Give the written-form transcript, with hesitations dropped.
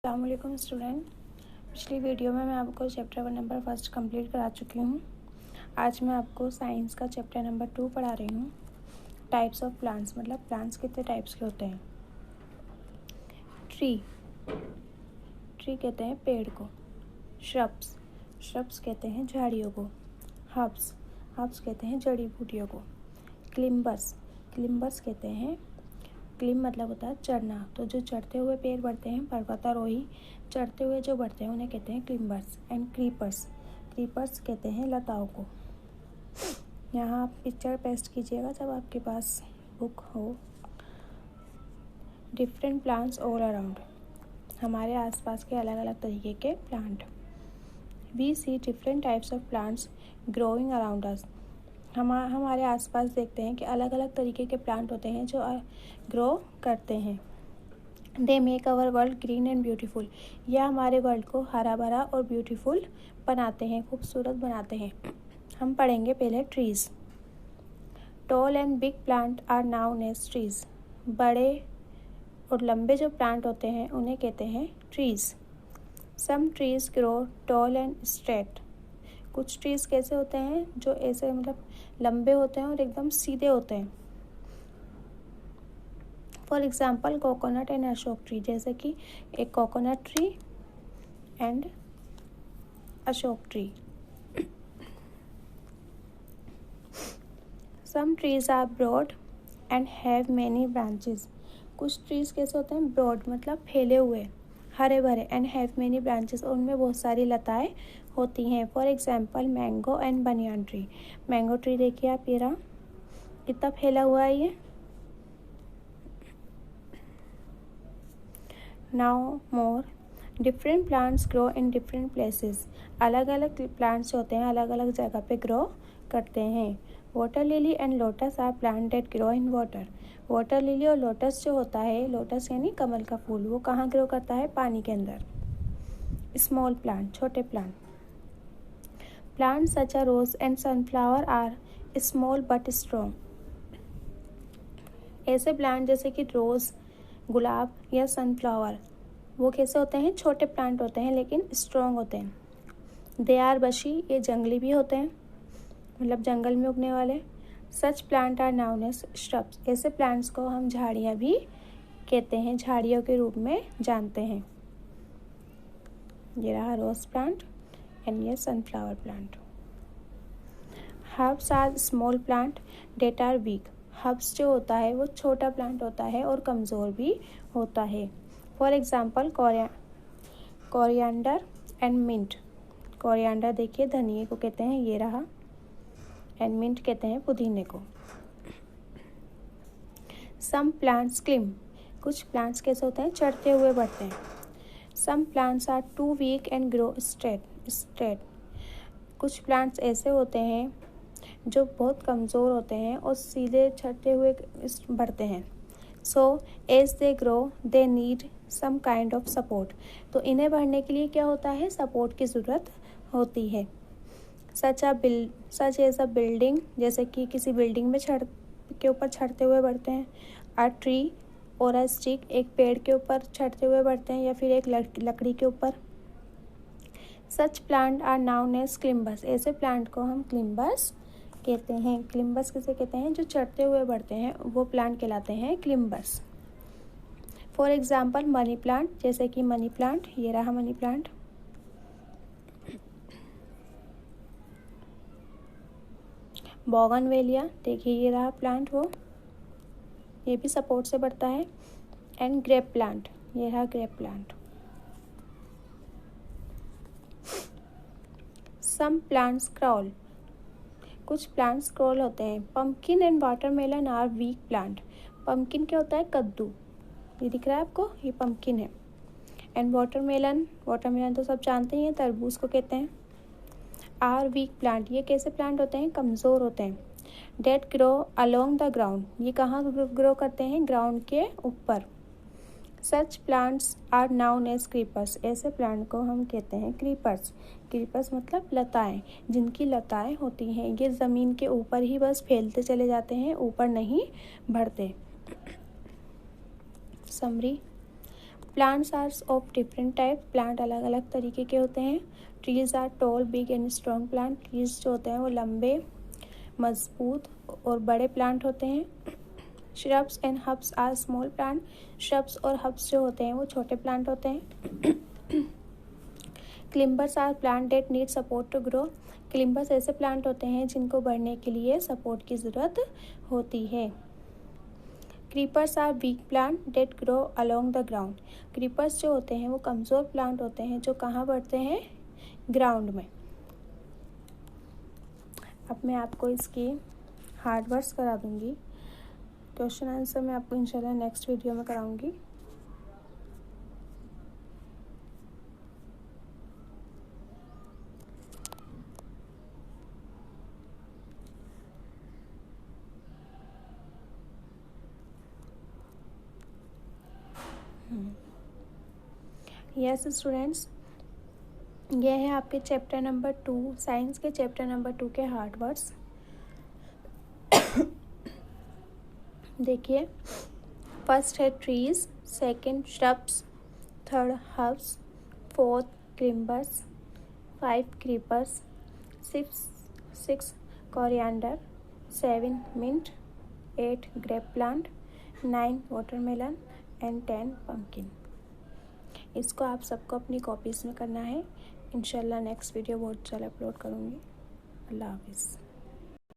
अस्सलामुअलैकुम स्टूडेंट। पिछली वीडियो में मैं आपको चैप्टर 1 नंबर फर्स्ट कंप्लीट करा चुकी हूँ। आज मैं आपको साइंस का चैप्टर नंबर 2 पढ़ा रही हूँ। टाइप्स ऑफ प्लांट्स, मतलब प्लांट्स कितने टाइप्स के होते हैं। ट्री कहते हैं पेड़ को। श्रब्स कहते हैं झाड़ियों को। हर्ब्स कहते हैं जड़ी बूटियों को। क्लिम्बर्स कहते हैं, क्लिम मतलब होता है चढ़ना, तो जो चढ़ते हुए पेड़ बढ़ते हैं, पर्वतारोही चढ़ते हुए जो बढ़ते हैं उन्हें कहते हैं क्लिम्बर्स। एंड क्रीपर्स कहते हैं लताओं को। यहाँ आप पिक्चर पेस्ट कीजिएगा जब आपके पास बुक हो। डिफरेंट प्लांट्स ऑल अराउंड, हमारे आसपास के अलग अलग तरीके के plant. We see different types of plants growing around us, हमारे आसपास देखते हैं कि अलग अलग तरीके के प्लांट होते हैं जो ग्रो करते हैं। They make our world green and beautiful, यह हमारे वर्ल्ड को हरा भरा और ब्यूटीफुल बनाते हैं, खूबसूरत बनाते हैं। हम पढ़ेंगे पहले trees. Tall and big plant are known as trees, बड़े और लंबे जो प्लांट होते हैं उन्हें कहते हैं trees. Some trees grow tall and straight, कुछ ट्रीज कैसे होते हैं जो ऐसे मतलब लंबे होते हैं और एकदम सीधे होते हैं। For example coconut and Ashoka tree, जैसे कि एक coconut tree and Ashoka tree. Some trees are broad and have many branches, कुछ ट्रीज कैसे होते हैं ब्रॉड मतलब फैले हुए, हरे भरे, एंड हैव मैनी ब्रांचेस, और उनमें बहुत सारी लताएं होती हैं। For example mango and banyan tree, mango tree देखिए आप, ये रहा कितना फैला हुआ है ये। Now more different plants grow in different places, अलग अलग प्लांट्स होते हैं अलग अलग जगह पे ग्रो करते हैं। Water lily and lotus are plant that grow in water, water lily और लोटस जो होता है, लोटस यानी कमल का फूल, वो कहाँ ग्रो करता है, पानी के अंदर। स्मॉल प्लांट, छोटे plant. Plants such as rose and sunflower are small but strong, ऐसे प्लांट जैसे कि रोज, गुलाब या सनफ्लावर, वो कैसे होते हैं, छोटे प्लांट होते हैं लेकिन स्ट्रॉन्ग होते हैं। दे आर बशी, ये जंगली भी होते हैं, मतलब जंगल में उगने वाले। Such plant are known as shrubs, ऐसे प्लांट्स को हम झाड़ियाँ भी कहते हैं, झाड़ियों के रूप में जानते हैं। ये रहा रोज प्लांट एंड ये sunflower plant. Herbs are small plant that are weak, herbs जो होता है वो छोटा प्लांट होता है और कमज़ोर भी होता है। For example coriander and mint, coriander देखिए धनिए को कहते हैं, ये रहा, एंड मिंट कहते हैं पुदीने को। सम प्लांट्स क्लिम, कुछ प्लांट्स कैसे होते हैं, चढ़ते हुए बढ़ते हैं। Some plants are too weak and grow straight, कुछ प्लांट्स ऐसे होते हैं जो बहुत कमज़ोर होते हैं और सीधे चढ़ते हुए बढ़ते हैं। So as they grow they need some kind of support, तो इन्हें बढ़ने के लिए क्या होता है, सपोर्ट की ज़रूरत होती है। सच एज अ बिल्डिंग, जैसे कि किसी बिल्डिंग में के ऊपर चढ़ते हुए बढ़ते हैं। अ ट्री और अ स्टिक, एक पेड़ के ऊपर चढ़ते हुए बढ़ते हैं या फिर एक लकड़ी के ऊपर। सच प्लांट आर नाउन एज क्लिम्बर्स, ऐसे प्लांट को हम क्लिम्बर्स कहते हैं। क्लिम्बर्स किसे कहते हैं, जो चढ़ते हुए बढ़ते हैं वो प्लांट कहलाते हैं क्लिम्बर्स। फॉर एग्जाम्पल मनी प्लांट, जैसे कि मनी प्लांट, ये रहा मनी प्लांट। बोगनवेलिया देखिए, ये रहा प्लांट, वो ये भी सपोर्ट से बढ़ता है। एंड ग्रेप प्लांट, ये रहा grape plant. Some plants crawl, कुछ प्लांट्स क्रॉल होते हैं। Pumpkin and watermelon are weak plant, pumpkin क्या होता है, कद्दू, ये दिख रहा है आपको, ये पम्पकिन है। एंड वाटरमेलन तो सब जानते ही हैं, तरबूज को कहते हैं। आर वीक प्लांट, ये कैसे प्लांट होते हैं, कमज़ोर होते हैं। That grow along the ground, ये कहाँ ग्रो करते हैं, ग्राउंड के ऊपर। Such plants are known as creepers, ऐसे प्लांट को हम कहते हैं क्रीपर्स। क्रीपर्स मतलब लताएं, जिनकी लताएं होती हैं ये ज़मीन के ऊपर ही बस फैलते चले जाते हैं, ऊपर नहीं बढ़ते। Summary, plants are of different type, plant अलग अलग तरीके के होते हैं। Trees are tall, big and strong plant, trees जो होते हैं वो लंबे, मजबूत और बड़े प्लांट होते हैं। Shrubs and herbs are small plant, shrubs और हब्स जो होते हैं वो छोटे प्लांट होते हैं। Climbers are plant that need support to grow, climbers ऐसे प्लांट होते हैं जिनको बढ़ने के लिए सपोर्ट की ज़रूरत होती है। Creepers are weak plant that grow along the ground, creepers जो होते हैं वो कमज़ोर प्लांट होते हैं जो कहाँ बढ़ते हैं, ग्राउंड में। अब मैं आपको इसकी हार्ड वर्ड्स करा दूँगी, क्वेश्चन आंसर मैं आपको इंशाल्लाह नेक्स्ट वीडियो में कराऊंगी। यस स्टूडेंट्स, यह है आपके चैप्टर नंबर 2, साइंस के चैप्टर नंबर 2 के हार्ड वर्ड्स। देखिए, फर्स्ट है trees, second shrubs, third herbs, fourth climbers, 5 creepers, 6 coriander, 7 mint, 8 grape plant, 9 watermelon and 10 pumpkin. इसको आप सबको अपनी कॉपीज़ में करना है। इंशाल्लाह नेक्स्ट वीडियो बहुत जल्द अपलोड करूँगी। अल्लाह हाफिज़।